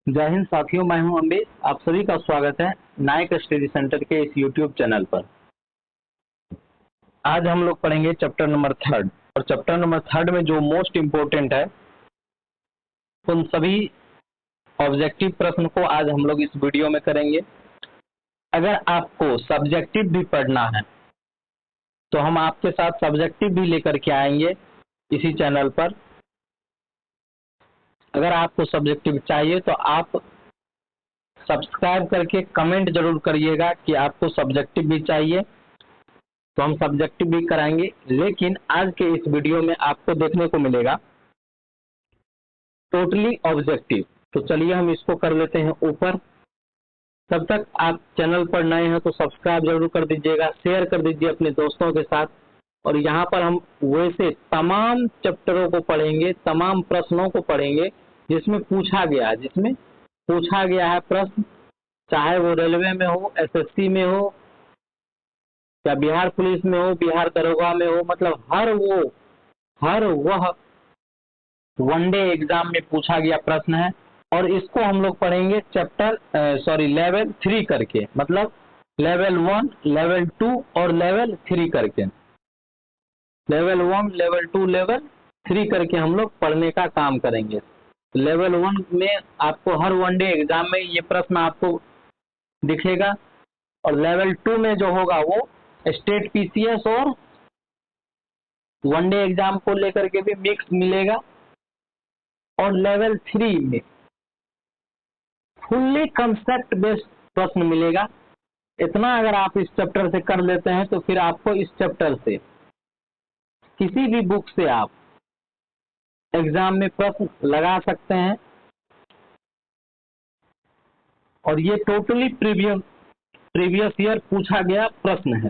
जय हिंद साथियों, मैं हूं अम्बेश। आप सभी का स्वागत है नायक स्टडी सेंटर के इस यूट्यूब चैनल पर। आज हम लोग पढ़ेंगे चैप्टर नंबर 3 और चैप्टर नंबर 3 में जो मोस्ट इम्पोर्टेंट है उन सभी ऑब्जेक्टिव प्रश्न को आज हम लोग इस वीडियो में करेंगे। अगर आपको सब्जेक्टिव भी पढ़ना है तो हम आपके साथ सब्जेक्टिव भी लेकर के आएंगे इसी चैनल पर। अगर आपको सब्जेक्टिव चाहिए तो आप सब्सक्राइब करके कमेंट जरूर करिएगा कि आपको सब्जेक्टिव भी चाहिए, तो हम सब्जेक्टिव भी कराएंगे। लेकिन आज के इस वीडियो में आपको देखने को मिलेगा टोटली ऑब्जेक्टिव। तो चलिए हम इसको कर लेते हैं ऊपर। तब तक आप चैनल पर नए हैं तो सब्सक्राइब जरूर कर दीजिएगा, शेयर कर दीजिए अपने दोस्तों के साथ। और यहाँ पर हम वैसे तमाम चैप्टरों को पढ़ेंगे, तमाम प्रश्नों को पढ़ेंगे जिसमें पूछा गया है प्रश्न, चाहे वो रेलवे में हो, एसएससी में हो, या बिहार पुलिस में हो, बिहार दरोगा में हो, मतलब हर वह वनडे एग्जाम में पूछा गया प्रश्न है। और इसको हम लोग पढ़ेंगे लेवल 3 करके, मतलब लेवल 1, लेवल 2 और लेवल 3 करके। लेवल 1, लेवल 2, लेवल 3 करके हम लोग पढ़ने का काम करेंगे। लेवल 1 में आपको हर वनडे एग्जाम में ये प्रश्न आपको दिखेगा, और लेवल 2 में जो होगा वो स्टेट पीसीएस और वनडे एग्जाम को लेकर के भी मिक्स मिलेगा। और लेवल 3 में फुल्ली कंसेप्ट बेस्ड प्रश्न मिलेगा। इतना अगर आप इस चैप्टर से कर लेते हैं तो फिर आपको इस चैप्टर से किसी भी बुक से आप एग्जाम में प्रश्न लगा सकते हैं। और ये टोटली प्रीवियस ईयर पूछा गया प्रश्न है।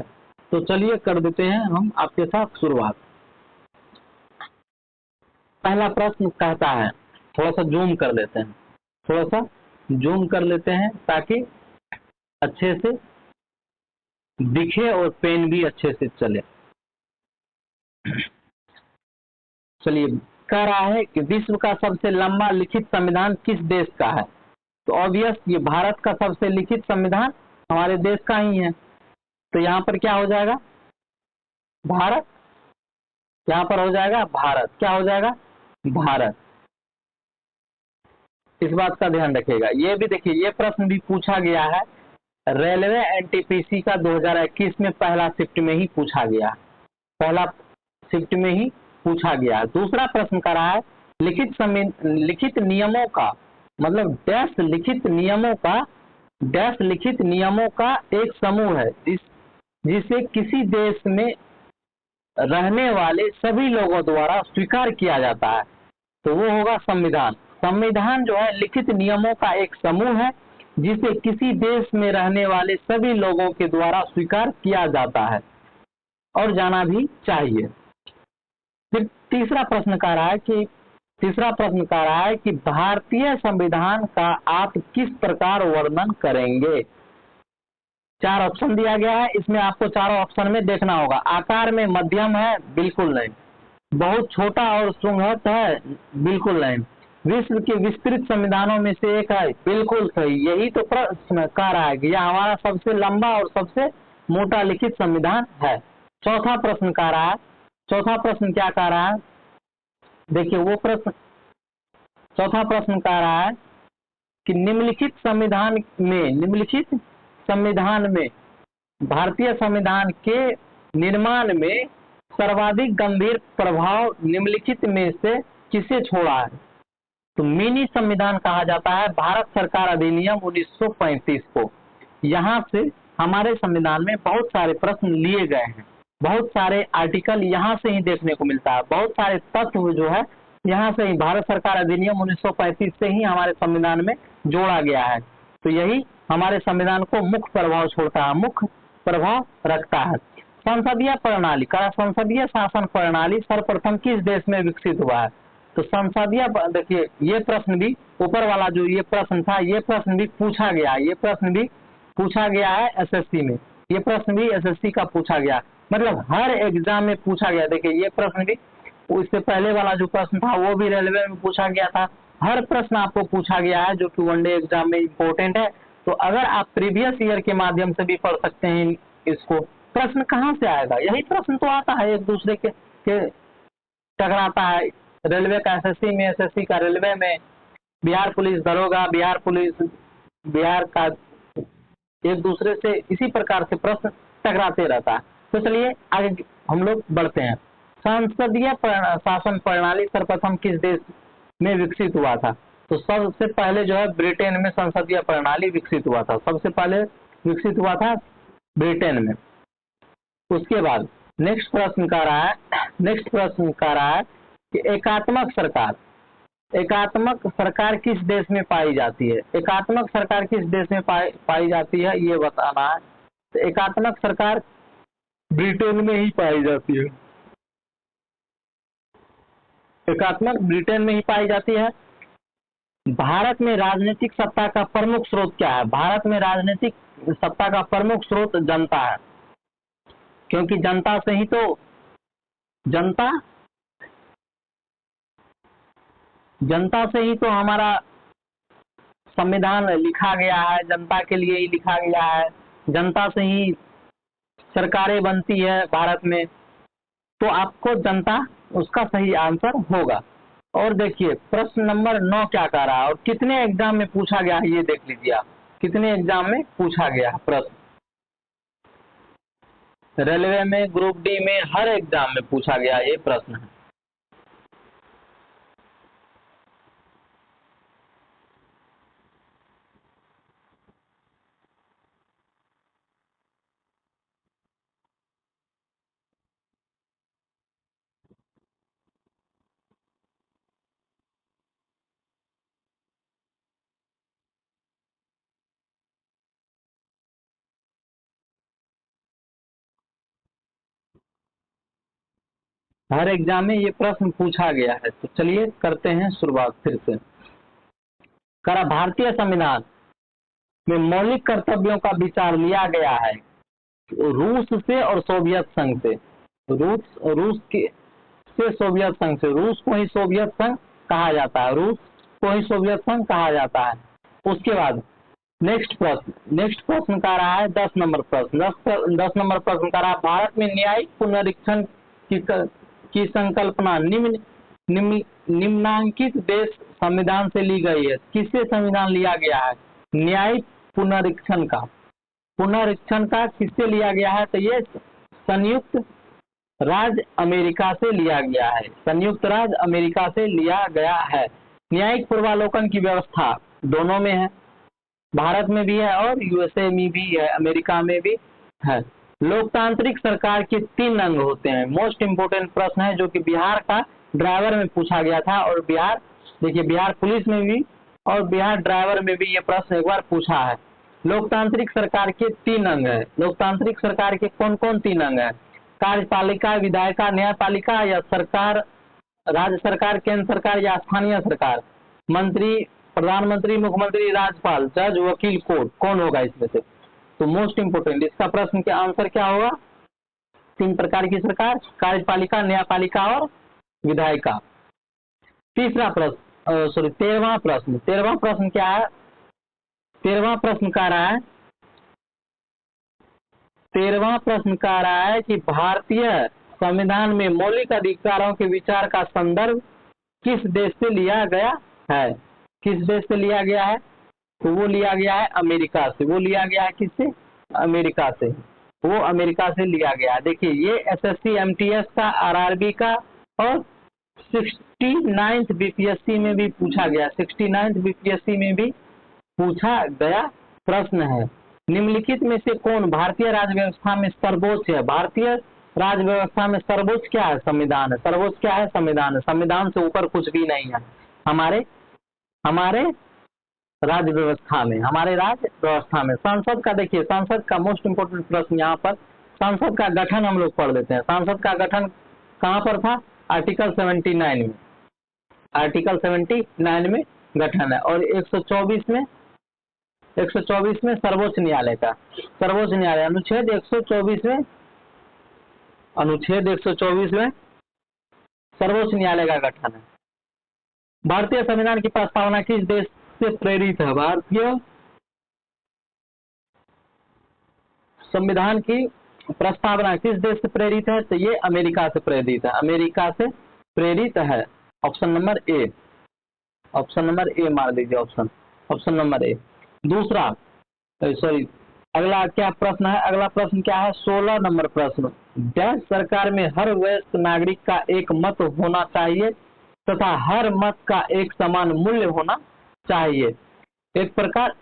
तो चलिए कर देते हैं हम आपके साथ शुरुआत। पहला प्रश्न कहता है, थोड़ा सा जूम कर लेते हैं ताकि अच्छे से दिखे और पेन भी अच्छे से चले। चलिए, कह रहा है कि विश्व का सबसे लंबा लिखित संविधान किस देश का है? तो ऑब्वियस ये भारत का सबसे लिखित संविधान हमारे देश का ही है। तो यहाँ पर क्या हो जाएगा? भारत। यहाँ पर हो जाएगा भारत। क्या हो जाएगा? भारत। इस बात का ध्यान रखिएगा। ये भी देखिए, ये प्रश्न भी पूछा गया है रेलवे एनटीपीसी का 2021 में पहला शिफ्ट में ही पूछा गया। दूसरा प्रश्न कर रहा है लिखित नियमों का, मतलब डैश लिखित नियमों का एक समूह है जिसे किसी देश में रहने वाले सभी लोगों द्वारा स्वीकार किया जाता है। तो वो होगा संविधान। संविधान जो है लिखित नियमों का एक समूह है जिसे किसी देश में रहने वाले सभी लोगों के द्वारा स्वीकार किया जाता है और जाना भी चाहिए। फिर तीसरा प्रश्न कह रहा है कि भारतीय संविधान का आप किस प्रकार वर्णन करेंगे? 4 ऑप्शन दिया गया है, इसमें आपको चारों ऑप्शन में देखना होगा। आकार में मध्यम है? बिल्कुल नहीं। बहुत छोटा और सुंगहत है? बिल्कुल नहीं। विश्व के विस्तृत संविधानों में से एक है? बिल्कुल सही। यही तो प्रश्न कह रहा है कि यह हमारा सबसे लंबा और सबसे मोटा लिखित संविधान है। चौथा प्रश्न क्या कह रहा है? देखिए वो प्रश्न, चौथा प्रश्न कह रहा है कि निम्नलिखित संविधान में भारतीय संविधान के निर्माण में सर्वाधिक गंभीर प्रभाव निम्नलिखित में से किसे छोड़ा है? तो मिनी संविधान कहा जाता है भारत सरकार अधिनियम 1935 को। यहाँ से हमारे संविधान में बहुत सारे प्रश्न लिए गए हैं, बहुत सारे आर्टिकल यहाँ से ही देखने को मिलता है, बहुत सारे तत्व जो है यहाँ से ही भारत सरकार अधिनियम 1935 से ही हमारे संविधान में जोड़ा गया है। तो यही हमारे संविधान को मुख्य प्रभाव रखता है। संसदीय शासन प्रणाली सर्वप्रथम किस देश में विकसित हुआ है? तो देखिए ये प्रश्न भी, ऊपर वाला जो ये प्रश्न था, ये प्रश्न भी पूछा गया है एसएससी में। ये प्रश्न भी एसएससी का पूछा गया, मतलब हर एग्जाम में पूछा गया। देखिए ये प्रश्न भी उससे पहले वाला जो प्रश्न था वो भी रेलवे में पूछा गया था। हर प्रश्न आपको पूछा गया है जो कि वनडे एग्जाम में इम्पोर्टेंट है। तो अगर आप प्रीवियस ईयर के माध्यम से भी पढ़ सकते हैं इसको, प्रश्न कहाँ से आएगा, यही प्रश्न तो आता है एक दूसरे के टकराता है। रेलवे का एसएससी में, एसएससी का रेलवे में, बिहार पुलिस दरोगा, बिहार पुलिस, बिहार का एक दूसरे से इसी प्रकार से प्रश्न टकराते रहता है। तो चलिए आगे हम लोग बढ़ते हैं। संसदीय शासन प्रणाली सर्वप्रथम किस देश में विकसित हुआ था? तो सबसे पहले जो है ब्रिटेन में संसदीय प्रणाली विकसित हुआ था। सबसे पहले विकसित हुआ था ब्रिटेन में। उसके बाद नेक्स्ट प्रश्न कह रहा है कि एकात्मक सरकार किस देश में पाई जाती है? एकात्मक सरकार किस देश में पाई जाती है ये बताना है। तो एकात्मक सरकार ब्रिटेन में ही पाई जाती है। एकात्मक ब्रिटेन में ही पाई जाती है। भारत में राजनीतिक सत्ता का प्रमुख स्रोत क्या है? भारत में राजनीतिक सत्ता का प्रमुख स्रोत जनता है, क्योंकि जनता से ही तो हमारा संविधान लिखा गया है, जनता के लिए ही लिखा गया है, जनता से ही सरकारें बनती है भारत में। तो आपको जनता उसका सही आंसर होगा। और देखिए प्रश्न नंबर 9 क्या कह रहा है और कितने एग्जाम में पूछा गया है ये देख लीजिए आप, कितने एग्जाम में पूछा गया है प्रश्न। रेलवे में, ग्रुप डी में, हर एग्जाम में पूछा गया ये प्रश्न है। हर एग्जाम में ये प्रश्न पूछा गया है। तो चलिए करते हैं शुरुआत फिर से। करा भारतीय संविधान में मौलिक कर्तव्यों का विचार लिया गया है रूस से और सोवियत संघ से। रूस के से सोवियत संघ से, रूस को ही सोवियत संघ कहा जाता है, रूस को ही सोवियत संघ कहा जाता है। उसके बाद नेक्स्ट प्रश्न का रहा है 10 नंबर प्रश्न। 10 नंबर प्रश्न का रहा है भारत में न्यायिक पुनरीक्षण की संकल्पना निम्नांकित देश संविधान से ली गई है। किससे संविधान लिया गया है? न्यायिक पुनरीक्षण का किससे लिया गया है? तो ये संयुक्त राज्य अमेरिका से लिया गया है। संयुक्त राज्य अमेरिका से लिया गया है। न्यायिक पूर्वालोकन की व्यवस्था दोनों में है, भारत में भी है और यूएसए में भी है, अमेरिका में भी है। लोकतांत्रिक सरकार के 3 अंग होते हैं। मोस्ट इम्पोर्टेंट प्रश्न है जो कि बिहार का ड्राइवर में पूछा गया था और बिहार पुलिस में भी और बिहार ड्राइवर में भी ये प्रश्न एक बार पूछा है। लोकतांत्रिक सरकार के 3 अंग है। लोकतांत्रिक सरकार के कौन कौन 3 अंग है? कार्यपालिका, विधायिका, न्यायपालिका या सरकार, राज्य सरकार, केंद्र सरकार या स्थानीय सरकार, मंत्री, प्रधानमंत्री, मुख्यमंत्री, राज्यपाल, जज, वकील, कोर्ट, कौन होगा इसमें से? तो मोस्ट इंपोर्टेंट इसका प्रश्न के आंसर क्या होगा? 3 प्रकार की सरकार, कार्यपालिका, न्यायपालिका और विधायिका। तीसरा प्रश्न, सॉरी 13वां प्रश्न। 13वां प्रश्न क्या है? 13वां प्रश्न कह रहा है 13वां प्रश्न कह रहा है कि भारतीय संविधान में मौलिक अधिकारों के विचार का संदर्भ किस देश से लिया गया है? किस देश से लिया गया है? तो वो लिया गया है अमेरिका से। वो लिया गया है किससे? अमेरिका से। वो अमेरिका से लिया गया है। देखिए ये एसएससी, एमटीएस का, आरआरबी का और 69th बीपीएससी में भी पूछा गया। 69th बीपीएससी में भी पूछा गया प्रश्न है। निम्नलिखित में से कौन भारतीय राज्य व्यवस्था में सर्वोच्च है? भारतीय राज्य व्यवस्था में सर्वोच्च क्या है? संविधान है। सर्वोच्च क्या है? संविधान है। संविधान से ऊपर कुछ भी नहीं है हमारे राज्य व्यवस्था में। संसद का देखिए, संसद का मोस्ट इंपोर्टेंट प्रश्न यहाँ पर, संसद का गठन हम लोग पढ़ लेते हैं। संसद का गठन कहाँ पर था? आर्टिकल 79 में। आर्टिकल 79 में गठन है। और 124 में सर्वोच्च न्यायालय का, सर्वोच्च न्यायालय अनुच्छेद 124 में सर्वोच्च न्यायालय का गठन है। भारतीय संविधान की प्रस्तावना किस देश से प्रेरित है? भारतीय संविधान की प्रस्तावना किस देश से प्रेरित है? तो ये अमेरिका से प्रेरित है, अमेरिका से प्रेरित है। Option number A, option number A मार दीजिए, ऑप्शन नंबर ए। दूसरा सॉरी, अगला क्या प्रश्न है? अगला प्रश्न क्या है? 16 नंबर प्रश्न, देश सरकार में हर वयस्क नागरिक का एक मत होना चाहिए तथा हर मत का एक समान मूल्य होना चाहिए। एक प्रकार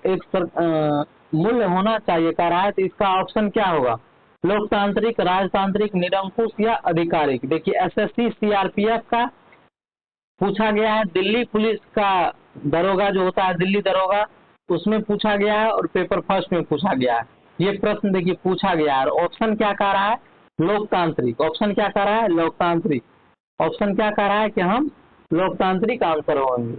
मूल्य होना चाहिए कह रहा है, तो इसका ऑप्शन क्या होगा? लोकतांत्रिक, राजतांत्रिक, निरंकुश या आधिकारिक। देखिए एसएससी सीआरपीएफ का पूछा गया है, दिल्ली पुलिस का दरोगा जो होता है, दिल्ली दरोगा, उसमें पूछा गया है और पेपर फर्स्ट में पूछा गया है। ये प्रश्न देखिए पूछा गया है। ऑप्शन क्या कह रहा है? लोकतांत्रिक। ऑप्शन क्या कह रहा है? लोकतांत्रिक। ऑप्शन क्या कह रहा है कि हम लोकतांत्रिक आंसर होंगे।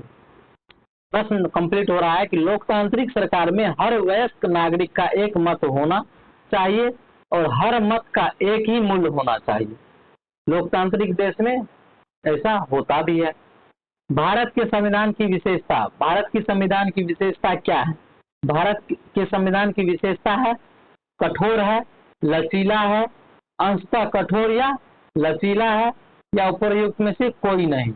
प्रश्न कंप्लीट हो रहा है कि लोकतांत्रिक सरकार में हर वयस्क नागरिक का एक मत होना चाहिए और हर मत का एक ही मूल्य होना चाहिए। लोकतांत्रिक देश में ऐसा होता भी है। भारत के संविधान की विशेषता, भारत की संविधान की विशेषता क्या है? भारत के संविधान की विशेषता है कठोर है, लचीला है, अंशतः कठोर या लचीला है, या उपयुक्त में से कोई नहीं।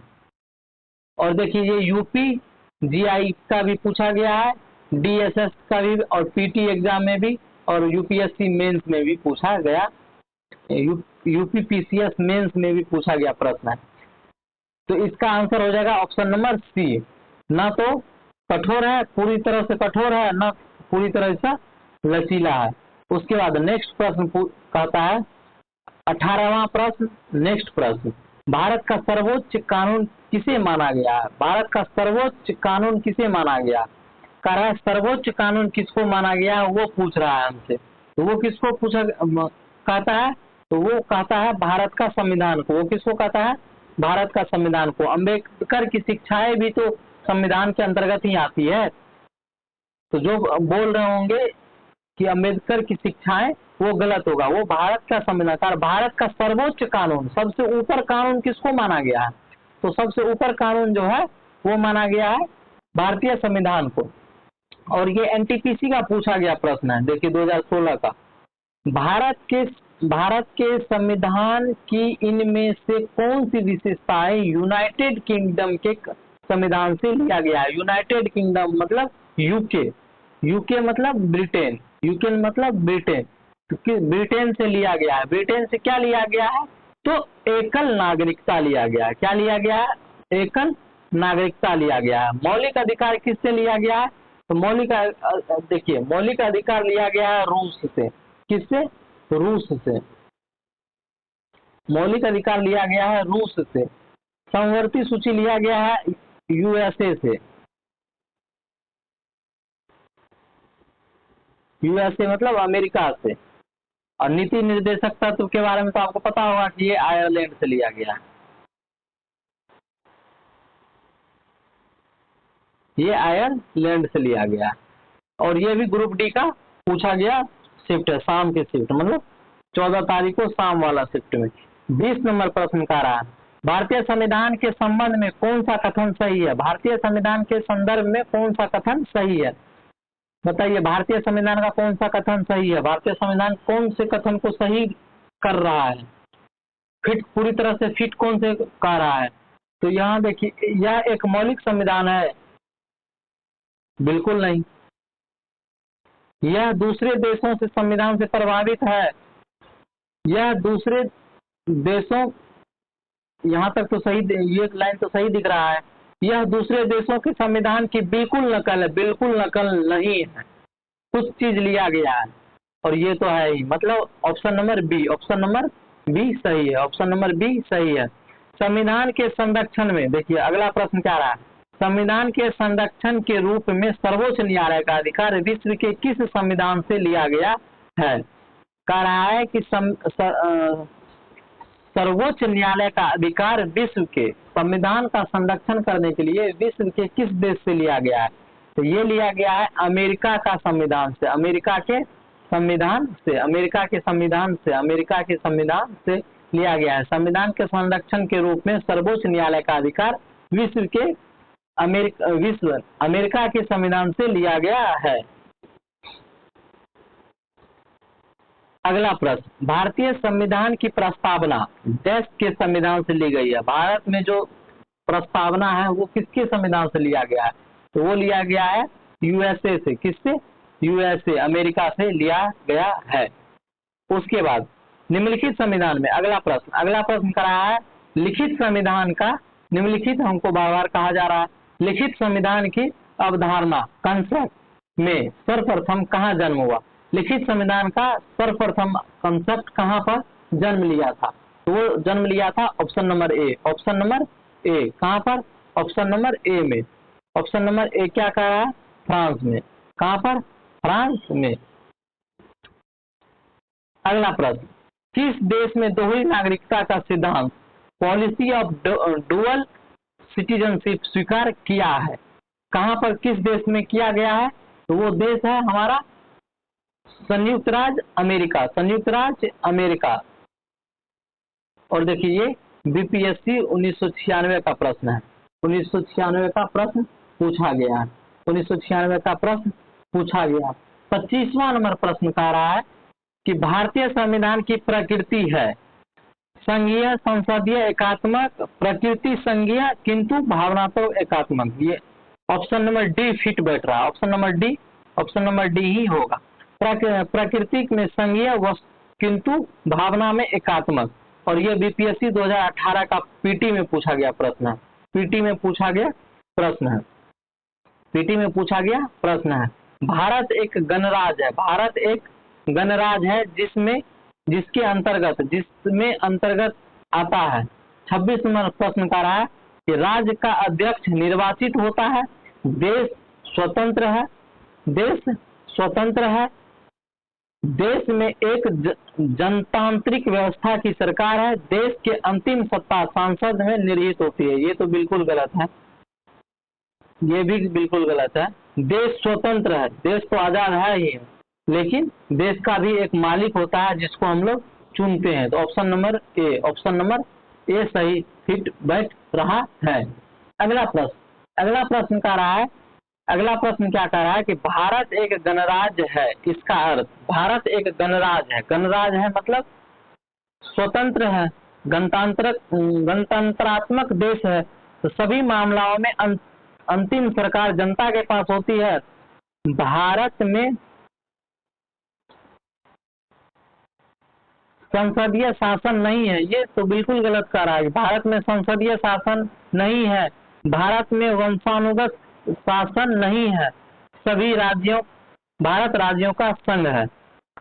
और देखिए ये यूपी जीआई का भी पूछा गया है, डीएसएस का भी, और पीटी एग्जाम में भी, और यूपीएससी मेंस में भी पूछा गया, यूपीपीसीएस मेंस में भी पूछा गया प्रश्न है। तो इसका आंसर हो जाएगा ऑप्शन नंबर सी। ना तो कठोर है, पूरी तरह से कठोर है, ना पूरी तरह से लचीला है। उसके बाद नेक्स्ट प्रश्न कहता है 18वां प्रश्न, नेक्स्ट प्रश्न, भारत का सर्वोच्च कानून किसे माना गया है? भारत का सर्वोच्च कानून किसे माना गया? कह रहा है सर्वोच्च कानून किसको माना गया है, वो पूछ रहा है हमसे। तो वो किसको पूछा कहता है? तो वो कहता है भारत का संविधान को। वो किसको कहता है? भारत का संविधान को। अम्बेडकर की शिक्षाएं भी तो संविधान के अंतर्गत ही आती है। तो जो बोल रहे होंगे कि अम्बेडकर की शिक्षाएं, वो गलत होगा। वो भारत का संविधान, भारत का सर्वोच्च कानून, सबसे ऊपर कानून किसको माना गया है? तो सबसे ऊपर कानून जो है वो माना गया है भारतीय संविधान को। और ये एनटीपीसी का पूछा गया प्रश्न है, देखिए 2016 का। भारत के संविधान की इनमें से कौन सी विशेषताएं यूनाइटेड किंगडम के संविधान से लिया गया है? यूनाइटेड किंगडम मतलब यूके, यूके मतलब ब्रिटेन, यूके मतलब ब्रिटेन, क्योंकि ब्रिटेन से लिया गया है। ब्रिटेन से क्या लिया गया है? तो एकल नागरिकता लिया गया है। क्या लिया गया है? एकल नागरिकता लिया गया है। मौलिक अधिकार किससे लिया गया है? तो देखिए मौलिक अधिकार लिया गया है रूस से। किससे? रूस से। मौलिक अधिकार लिया गया है रूस से। समवर्ती सूची लिया गया है यूएसए से। यूएसए मतलब अमेरिका से। और नीति निर्देशक तत्व के बारे में तो आपको पता होगा कि ये आयरलैंड से लिया गया है। ये आयरलैंड से लिया गया है। और ये भी ग्रुप डी का पूछा गया शिफ्ट है, शाम के शिफ्ट, मतलब 14 तारीख को शाम वाला शिफ्ट में। 20 नंबर प्रश्न का रहा है, भारतीय संविधान के संबंध में कौन सा कथन सही है? भारतीय संविधान के संदर्भ में कौन सा कथन सही है? बताइए, भारतीय संविधान का कौन सा कथन सही है? भारतीय संविधान कौन से कथन को सही कर रहा है? फिट, पूरी तरह से फिट कौन से कह रहा है? तो यहाँ देखिए, यह एक मौलिक संविधान है, बिल्कुल नहीं। यह दूसरे देशों से संविधान से प्रभावित है, यह दूसरे देशों, यहाँ तक तो सही, ये लाइन तो सही दिख रहा है। यह दूसरे देशों के संविधान की बिल्कुल नकल है, बिल्कुल नकल नहीं है, कुछ चीज लिया गया है। और ये तो है ही, मतलब option number B, option number B सही है, ऑप्शन नंबर बी सही है। संविधान के संरक्षण में, देखिए अगला प्रश्न क्या रहा है, संविधान के संरक्षण के रूप में सर्वोच्च न्यायालय का अधिकार विश्व के किस संविधान से लिया गया है? कह रहा है कि सर्वोच्च न्यायालय का अधिकार विश्व के संविधान का संरक्षण करने के लिए विश्व के किस देश से लिया गया है? तो ये लिया गया है अमेरिका का संविधान से, अमेरिका के संविधान से, अमेरिका के संविधान से, अमेरिका के संविधान से लिया गया है। संविधान के संरक्षण के रूप में सर्वोच्च न्यायालय का अधिकार अमेरिका के संविधान से लिया गया है। अगला प्रश्न, भारतीय संविधान की प्रस्तावना देश के संविधान से ली गई है। भारत में जो प्रस्तावना है वो किसके संविधान से लिया गया है? तो वो लिया गया है यूएसए से। किससे? यूएसए, अमेरिका से लिया गया है। उसके बाद निम्नलिखित संविधान में, अगला प्रश्न कर रहा है लिखित संविधान का, निम्नलिखित हमको बार बार कहा जा रहा है, लिखित संविधान की अवधारणा कंसेप्ट में सर्वप्रथम कहाँ जन्म हुआ? लिखित संविधान का सर्वप्रथम कंसेप्ट कहाँ पर जन्म लिया था? तो वो जन्म लिया था ऑप्शन नंबर ए। कहाँ पर? ऑप्शन नंबर ए में। ऑप्शन नंबर ए क्या कह रहा है? फ्रांस में। कहाँ पर? फ्रांस में। अगला प्रश्न, किस देश में दोहरी नागरिकता का सिद्धांत पॉलिसी ऑफ डुअल सिटीजनशिप स्वीकार किया है? कहाँ पर, किस देश में किया गया है? तो वो देश है हमारा संयुक्त राज्य अमेरिका। और देखिए ये बीपीएससी 1996 का प्रश्न है। 1996 का प्रश्न पूछा गया है। 1996 का प्रश्न पूछा गया। 25वां नंबर प्रश्न कह रहा है कि भारतीय संविधान की प्रकृति है संघीय संसदीय एकात्मक, प्रकृति संघीय किंतु भावनात्मक एकात्मक। ये ऑप्शन नंबर डी फिट बैठ रहा है। ऑप्शन नंबर डी ही होगा। प्रकृति में संघीय किंतु भावना में एकात्मक। और ये बीपीएससी 2018 का पीटी में पूछा गया प्रश्न है। पीटी में पूछा गया प्रश्न है। भारत एक गणराज्य है जिसमें अंतर्गत आता है। 26 नंबर प्रश्न का रहा है कि राज्य का अध्यक्ष निर्वाचित होता है, देश स्वतंत्र है, देश में एक जनतांत्रिक व्यवस्था की सरकार है, देश के अंतिम सत्ता संसद में निहित होती है। ये तो बिल्कुल गलत है, ये भी बिल्कुल गलत है। देश स्वतंत्र है, देश तो आजाद है ही, लेकिन देश का भी एक मालिक होता है जिसको हम लोग चुनते हैं। तो ऑप्शन नंबर ए सही फिट बैठ रहा है। अगला प्रश्न क्या कह रहा है कि भारत एक गणराज्य है। इसका अर्थ, भारत एक गणराज्य है मतलब स्वतंत्र है, गणतंत्रात्मक देश है। तो सभी मामलों में अंतिम सरकार जनता के पास होती है। भारत में संसदीय शासन नहीं है। ये तो बिल्कुल गलत कह रहा है। भारत में संसदीय शासन नहीं है, भारत में वंशानुगत शासन नहीं है, सभी भारत राज्यों का संघ है।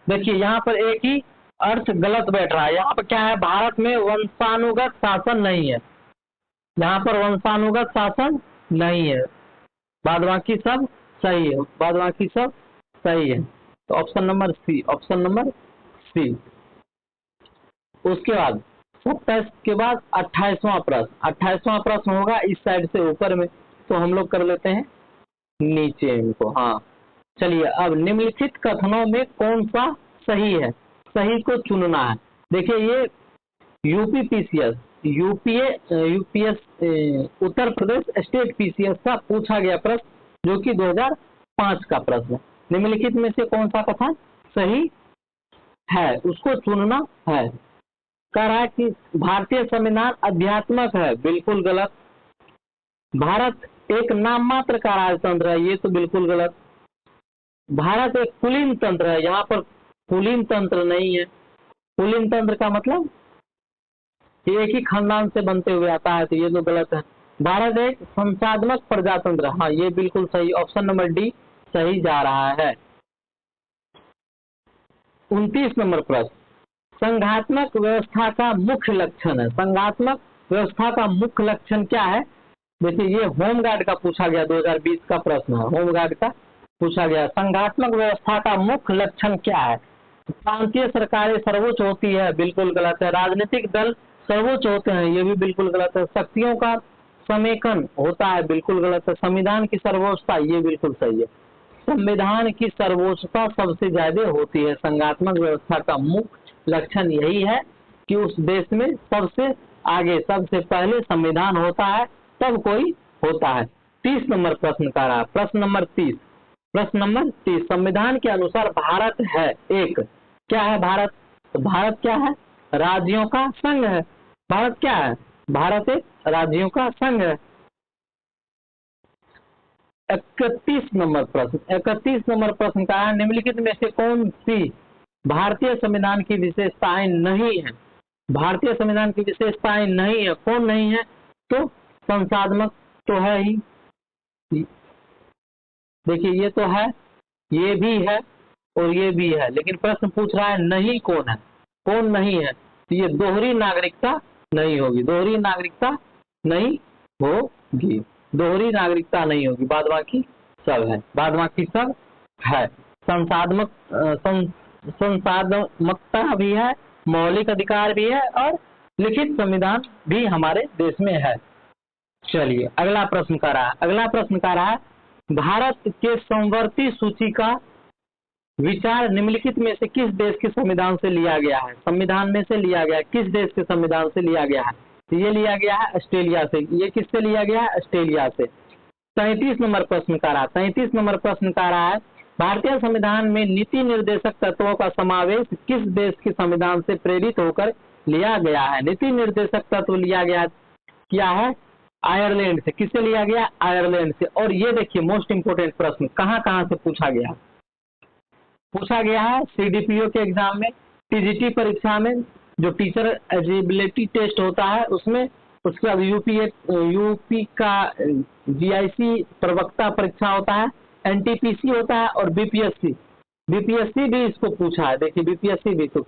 देखिए यहाँ पर एक ही अर्थ गलत बैठ रहा है। यहाँ पर क्या है? भारत में वंशानुगत शासन नहीं है, यहाँ पर वंशानुगत शासन नहीं है, बाद बाकी सब सही है। तो ऑप्शन नंबर सी। उसके बाद 27 के बाद 28वां प्रश्न होगा इस साइड से ऊपर में, तो हम लोग कर लेते हैं नीचे इनको। हाँ चलिए, अब निम्नलिखित कथनों में कौन सा सही है? सही को चुनना है। देखिए ये UPS Uttar Pradesh state PCS का पूछा गया प्रश्न, जो कि 2005 का प्रश्न है। निम्नलिखित में से कौन सा कथन सही है, उसको चुनना है। कह रहा है कि भारतीय संविधान अध्यात्मक है, बिल्कुल गलत। भारत एक नाम मात्र का राजतंत्र है, ये तो बिल्कुल गलत। भारत एक कुलीन तंत्र है, यहाँ पर कुलीन तंत्र नहीं है। कुलीन तंत्र का मतलब कि एक ही खानदान से बनते हुए आता है, तो ये तो गलत है। भारत एक संसाधनक प्रजातंत्र, हाँ ये बिल्कुल सही। ऑप्शन नंबर डी सही जा रहा है। 29 नंबर प्रश्न, संघात्मक व्यवस्था का मुख्य लक्षण है। संघात्मक व्यवस्था का मुख्य लक्षण क्या है? देखिए ये होमगार्ड का पूछा गया, 2020 का प्रश्न है, होमगार्ड का पूछा गया। संघात्मक व्यवस्था का मुख्य लक्षण क्या है? प्रांतीय सरकारें सर्वोच्च होती है, बिल्कुल गलत है। राजनीतिक दल सर्वोच्च होते हैं, ये भी बिल्कुल गलत है। शक्तियों का समेकन होता है, बिल्कुल गलत है। संविधान की सर्वोच्चता, ये बिल्कुल सही है। संविधान की सर्वोच्चता सबसे ज्यादा होती है। संघात्मक व्यवस्था का मुख्य लक्षण यही है कि उस देश में सबसे आगे सबसे पहले संविधान होता है, तब कोई होता है। 30 नंबर प्रश्न का रहा, प्रश्न नंबर 30 संविधान के अनुसार भारत है एक, क्या है भारत? तो भारत क्या है? राज्यों का संघ है। भारत क्या है? भारत एक राज्यों का संघ है। 31 नंबर प्रश्न का है, निम्नलिखित में से कौन सी भारतीय संविधान की विशेषताएं नहीं है? भारतीय संविधान की विशेषताएं नहीं है, कौन नहीं है? तो संसाधनात्मक तो है ही, देखिए ये तो है, ये भी है और ये भी है, लेकिन प्रश्न पूछ रहा है नहीं कौन है, कौन नहीं है? तो ये दोहरी नागरिकता नहीं होगी, दोहरी नागरिकता नहीं होगी, दोहरी नागरिकता नहीं होगी, बाद बाकी सब है, बाद बाकी सब है। संसाधनात्मकता भी है, मौलिक अधिकार भी है और लिखित संविधान भी हमारे देश में है। चलिए अगला प्रश्न का रहा, भारत के समवर्ती सूची का विचार निम्नलिखित में से किस देश के संविधान से लिया गया है? संविधान में से लिया गया, किस देश के संविधान से लिया गया है? तो ये लिया गया है ऑस्ट्रेलिया से। ये किससे लिया गया है? ऑस्ट्रेलिया से। 33 नंबर प्रश्न का रहा है, भारतीय संविधान में नीति निर्देशक तत्वों का समावेश किस देश के संविधान से प्रेरित होकर लिया गया है? नीति निर्देशक तत्व लिया गया क्या है? आयरलैंड से। किससे लिया गया? आयरलैंड से। और ये देखिए मोस्ट इंपोर्टेंट प्रश्न कहाँ से पूछा गया है? सीडीपीओ के एग्जाम में, टीजीटी परीक्षा में, जो टीचर एलिजिबिलिटी टेस्ट होता है उसमें, उसके बाद यूपी का जीआईसी प्रवक्ता परीक्षा होता है, एनटीपीसी होता है और बीपीएससी भी इसको पूछा है। देखिए बीपीएससी भी, तो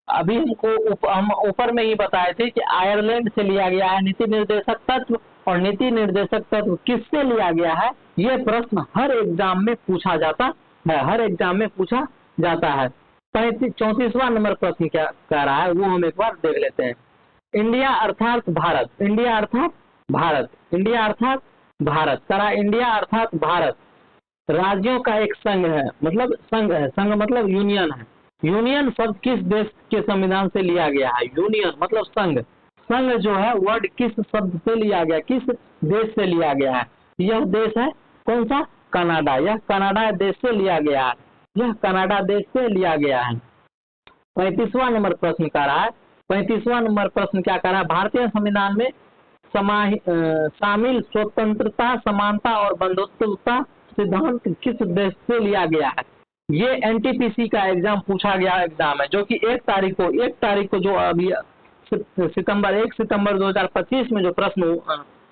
अभी हम ऊपर में ही बताए थे कि आयरलैंड से लिया गया है नीति निर्देशक तत्व, और नीति निर्देशक तत्व किससे लिया गया है? ये प्रश्न हर एग्जाम में पूछा जाता है, 34वां नंबर प्रश्न क्या कह रहा है वो हम एक बार देख लेते हैं। इंडिया अर्थात भारत करा, इंडिया अर्थात भारत राज्यों का एक संघ है, मतलब संघ मतलब यूनियन है। यूनियन शब्द किस देश के संविधान से लिया गया है? यूनियन मतलब संघ जो है वर्ड किस शब्द से लिया गया, किस देश से लिया गया है? यह देश है कौन सा? कनाडा। यह कनाडा देश से लिया गया है, 35वां नंबर प्रश्न का रहा है, 35वां नंबर प्रश्न क्या कर रहा है? भारतीय संविधान में शामिल स्वतंत्रता, समानता और बंधुत्वता सिद्धांत किस देश से लिया गया है? ये एनटीपीसी का एग्जाम पूछा गया एग्जाम है, जो कि 1 तारीख को जो अभी 1 सितंबर 2025 में जो प्रश्न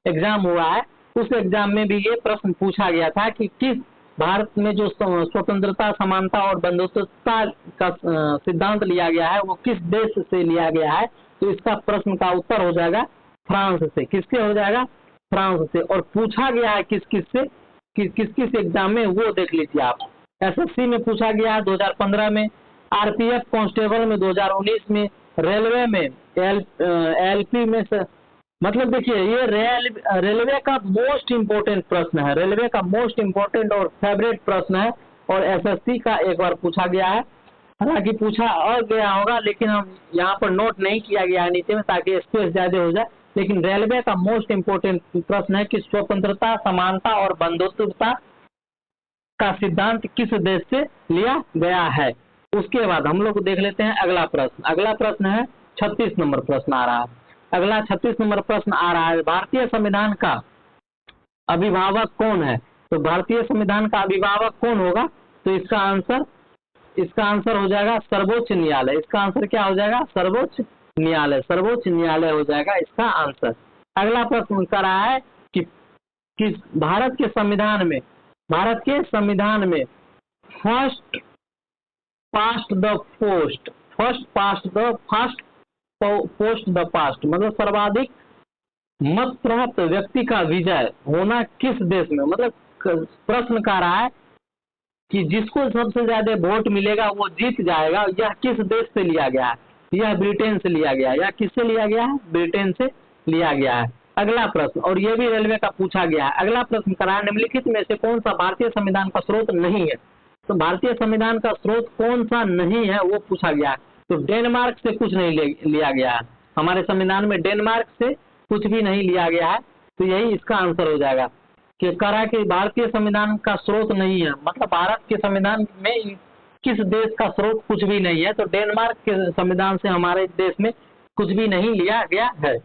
एग्जाम हुआ है, उस एग्जाम में भी ये प्रश्न पूछा गया था कि किस भारत में जो स्वतंत्रता, समानता और बंधुत्वता का सिद्धांत लिया गया है वो किस देश से लिया गया है? तो इसका प्रश्न का उत्तर हो जाएगा फ्रांस से। किससे हो जाएगा? फ्रांस से। और पूछा गया है किस किस एग्जाम में वो देख लीजिए आप। एसएससी में पूछा गया है 2015 में, आरपीएफ कांस्टेबल में 2019 में, रेलवे में, एलपी में से, मतलब देखिए ये रेलवे का मोस्ट इम्पोर्टेंट प्रश्न है, रेलवे का मोस्ट इम्पोर्टेंट और फेवरेट प्रश्न है, और एसएससी का एक बार पूछा गया है। हालांकि पूछा और गया होगा लेकिन हम यहाँ पर नोट नहीं किया गया है नीचे में, ताकि स्पेस ज्यादा हो जाए। लेकिन रेलवे का मोस्ट इम्पोर्टेंट प्रश्न है कि स्वतंत्रता, समानता और बंधुत्वता का सिद्धांत किस देश से लिया गया है। उसके बाद हम लोग देख लेते हैं अगला प्रश्न है 36 नंबर प्रश्न आ रहा है। अगला 36 नंबर प्रश्न आ रहा है, भारतीय संविधान का अभिभावक कौन है? तो भारतीय संविधान का अभिभावक कौन होगा? तो इसका आंसर हो जाएगा सर्वोच्च न्यायालय। इसका आंसर क्या हो जाएगा? सर्वोच्च न्यायालय हो जाएगा इसका आंसर। अगला प्रश्न कर रहा है कि भारत के संविधान में फर्स्ट पास्ट द पास्ट मतलब सर्वाधिक मत प्राप्त व्यक्ति का विजय होना किस देश में? मतलब प्रश्न कर रहा है कि जिसको सबसे ज्यादा वोट मिलेगा वो जीत जाएगा, यह किस देश से लिया गया है? यह ब्रिटेन से लिया गया है। यह किससे लिया गया है? ब्रिटेन से लिया गया है। अगला प्रश्न, और यह भी रेलवे का पूछा गया है। अगला प्रश्न करा, निम्नलिखित में से कौन सा भारतीय संविधान का स्रोत नहीं है? तो भारतीय संविधान का स्रोत कौन सा नहीं है वो पूछा गया है। तो डेनमार्क से कुछ नहीं लिया गया है, हमारे संविधान में डेनमार्क से कुछ भी नहीं लिया गया है। तो यही इसका आंसर हो जाएगा कि कह रहा है कि भारतीय संविधान का स्रोत नहीं है, मतलब भारत के संविधान में किस देश का स्रोत कुछ भी नहीं है, तो डेनमार्क के संविधान से हमारे देश में कुछ भी नहीं लिया गया है।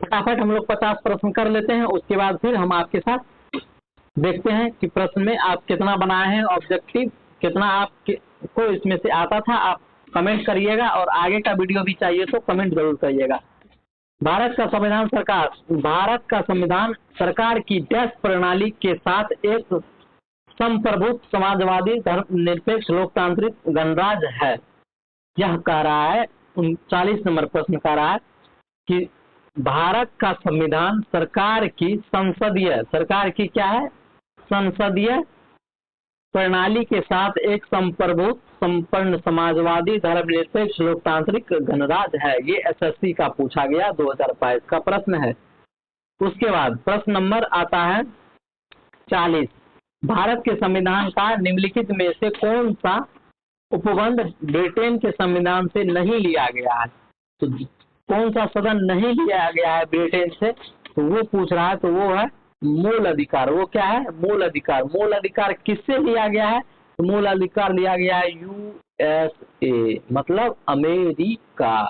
फटाफट हम लोग 50 प्रश्न कर लेते हैं, उसके बाद फिर हम आपके साथ देखते हैं कि प्रश्न में आप कितना बनाए हैं, ऑब्जेक्टिव कितना आपको इसमें से आता था। आप कमेंट करिएगा और आगे का वीडियो भी चाहिए तो कमेंट जरूर करिएगा। भारत का संविधान सरकार की डैश प्रणाली के साथ एक संप्रभुत्व समाजवादी धर्मनिरपेक्ष लोकतांत्रिक गणराज्य है। यह कह रहा है 39 नंबर प्रश्न कह रहा है कि भारत का संविधान सरकार की क्या है, संसदीय प्रणाली के साथ एक संप्रभुत्व संपन्न समाजवादी धर्मनिरपेक्ष लोकतांत्रिक गणराज्य है। ये एसएससी का पूछा गया 2022 का प्रश्न है। उसके बाद प्रश्न नंबर आता है 40। भारत के संविधान का निम्नलिखित में से कौन सा उपबंध ब्रिटेन के संविधान से नहीं लिया गया है? तो कौन सा सदन नहीं लिया गया है ब्रिटेन से, तो वो पूछ रहा है। तो वो है मूल अधिकार। वो क्या है? मूल अधिकार। मूल अधिकार किससे लिया गया है? तो मूल अधिकार लिया गया है यूएसए, मतलब अमेरिका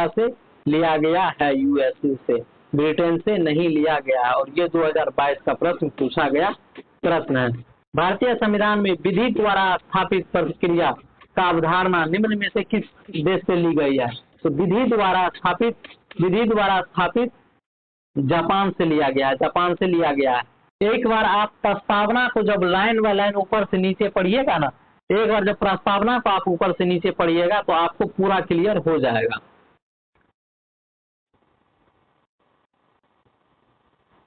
से लिया गया है, यूएसए से, ब्रिटेन से नहीं लिया गया है। और ये 2022 का प्रश्न पूछा गया प्रश्न है। भारतीय संविधान में विधि द्वारा स्थापित प्रक्रिया का अवधारणा निम्न में से किस देश से ली गई है? तो विधि द्वारा स्थापित जापान से लिया गया है, जापान से लिया गया है। एक बार आप प्रस्तावना को जब लाइन बाय लाइन ऊपर से नीचे पढ़िएगा ना, एक बार जब प्रस्तावना को आप ऊपर से नीचे पढ़िएगा तो आपको पूरा क्लियर हो जाएगा।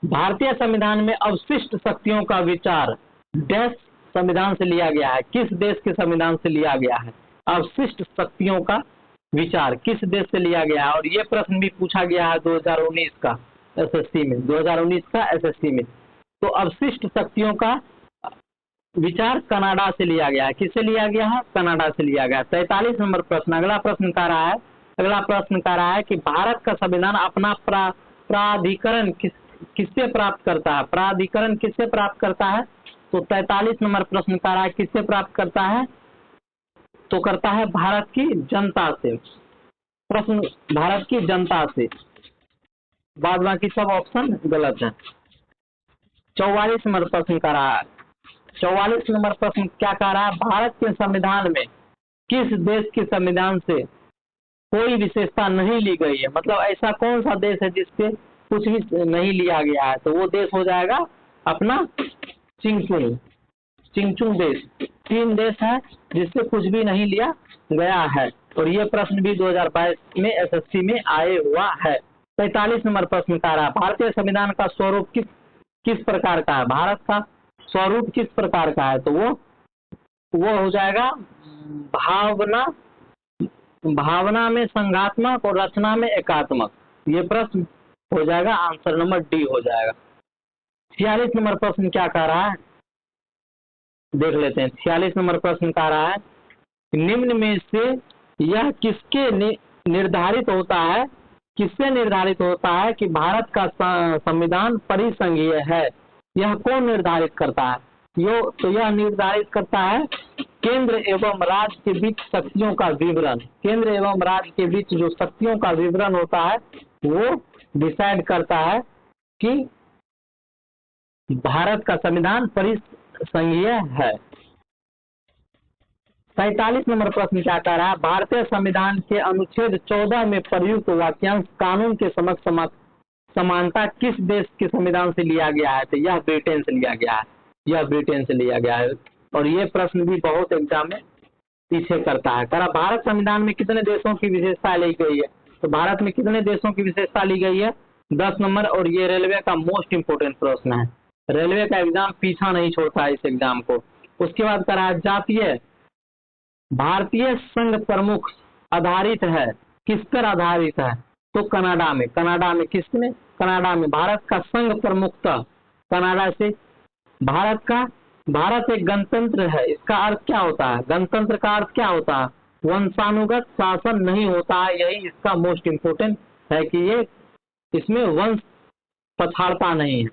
भारतीय संविधान में अवशिष्ट शक्तियों का विचार डैश संविधान से लिया गया है। किस देश के संविधान से लिया गया है? अवशिष्ट शक्तियों का विचार किस देश से लिया गया है? और ये प्रश्न भी पूछा गया है 2019 का एसएससी में, 2019 का एसएससी में। तो अवशिष्ट शक्तियों का विचार कनाडा से लिया गया है। किससे लिया गया है? कनाडा से लिया गया है। 43 नंबर प्रश्न। अगला प्रश्न कह रहा है कि भारत का संविधान अपना प्राधिकरण किससे प्राप्त करता है? प्राधिकरण किससे प्राप्त करता है? तो 43 नंबर प्रश्न कह रहा है किससे प्राप्त करता है? तो करता है भारत की जनता से। प्रश्न भारत की जनता से, बाद बाकी सब ऑप्शन गलत है। 44 नंबर प्रश्न कह रहा है, 44 नंबर प्रश्न क्या कह रहा है? भारत के संविधान में किस देश के संविधान से कोई विशेषता नहीं ली गई है? मतलब ऐसा कौन सा देश है जिससे कुछ भी नहीं लिया गया है? तो वो देश हो जाएगा अपना चिंगचुंग देश। 3 देश है जिससे कुछ भी नहीं लिया गया है। और ये प्रश्न भी 2022 में एसएससी में आए हुआ है। 45 नंबर प्रश्न कह रहा है भारतीय संविधान का स्वरूप किस प्रकार का है? भारत का स्वरूप किस प्रकार का है? तो वो हो जाएगा भावना में संघात्मक और रचना में एकात्मक। ये प्रश्न हो जाएगा आंसर नंबर डी हो जाएगा। 46 नंबर प्रश्न क्या कह रहा है देख लेते हैं। 46 नंबर प्रश्न कह रहा है निम्न में से यह किससे निर्धारित होता है कि भारत का संविधान परिसंघीय है? यह कौन निर्धारित करता है? यह निर्धारित करता है केंद्र एवं राज्य के बीच शक्तियों का विवरण। केंद्र एवं राज्य के बीच जो शक्तियों का विवरण होता है वो डिसाइड करता है कि भारत का संविधान परिसंघीय है। 47 नंबर प्रश्न क्या कह रहा है? भारतीय संविधान के अनुच्छेद 14 में प्रयुक्त वाक्यांश कानून के समक्ष समानता किस देश के संविधान से लिया गया है? तो यह ब्रिटेन से लिया गया है। और ये प्रश्न भी बहुत एग्जाम में पीछे करता है। भारत संविधान में कितने देशों की विशेषता ली गई है? तो भारत में कितने देशों की विशेषता ली गई है? 10 नंबर। और ये रेलवे का मोस्ट इंपोर्टेंट प्रश्न है। रेलवे का एग्जाम पीछा नहीं छोड़ता है इस एग्जाम को। उसके बाद कह रहा है जातीय भारतीय संघ प्रमुख आधारित है, किस पर आधारित है? तो कनाडा में भारत का संघ प्रमुखता कनाडा से। भारत एक गणतंत्र है। इसका अर्थ क्या होता है? गणतंत्र का अर्थ क्या होता है? वंशानुगत शासन नहीं होता है। यही इसका मोस्ट इम्पोर्टेंट है कि ये इसमें वंश पछाड़ता नहीं है।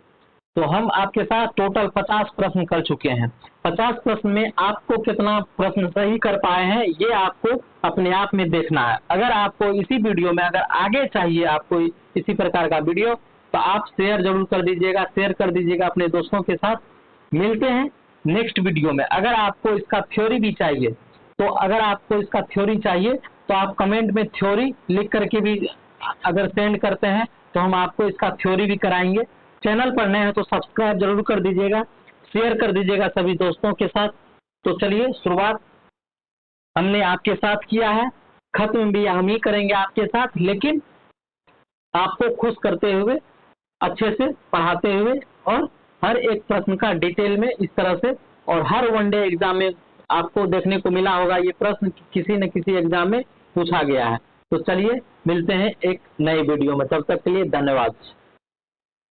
तो हम आपके साथ टोटल 50 प्रश्न कर चुके हैं। 50 प्रश्न में आपको कितना प्रश्न सही कर पाए हैं ये आपको अपने आप में देखना है। अगर आपको इसी वीडियो में अगर आगे चाहिए आपको इसी प्रकार का वीडियो, तो आप शेयर जरूर कर दीजिएगा, शेयर कर दीजिएगा अपने दोस्तों के साथ। मिलते हैं नेक्स्ट वीडियो में। अगर आपको इसका थ्योरी भी चाहिए, तो अगर आपको इसका थ्योरी चाहिए तो आप कमेंट में थ्योरी लिख करके भी अगर सेंड करते हैं तो हम आपको इसका थ्योरी भी कराएंगे। चैनल पर नए हैं तो सब्सक्राइब जरूर कर दीजिएगा, शेयर कर दीजिएगा सभी दोस्तों के साथ। तो चलिए, शुरुआत हमने आपके साथ किया है, खत्म भी हम ही करेंगे आपके साथ, लेकिन आपको खुश करते हुए, अच्छे से पढ़ाते हुए, और हर एक प्रश्न का डिटेल में इस तरह से। और हर वनडे एग्जाम में आपको देखने को मिला होगा ये प्रश्न किसी न किसी एग्जाम में पूछा गया है। तो चलिए मिलते हैं एक नए वीडियो में, तब तक के लिए धन्यवाद।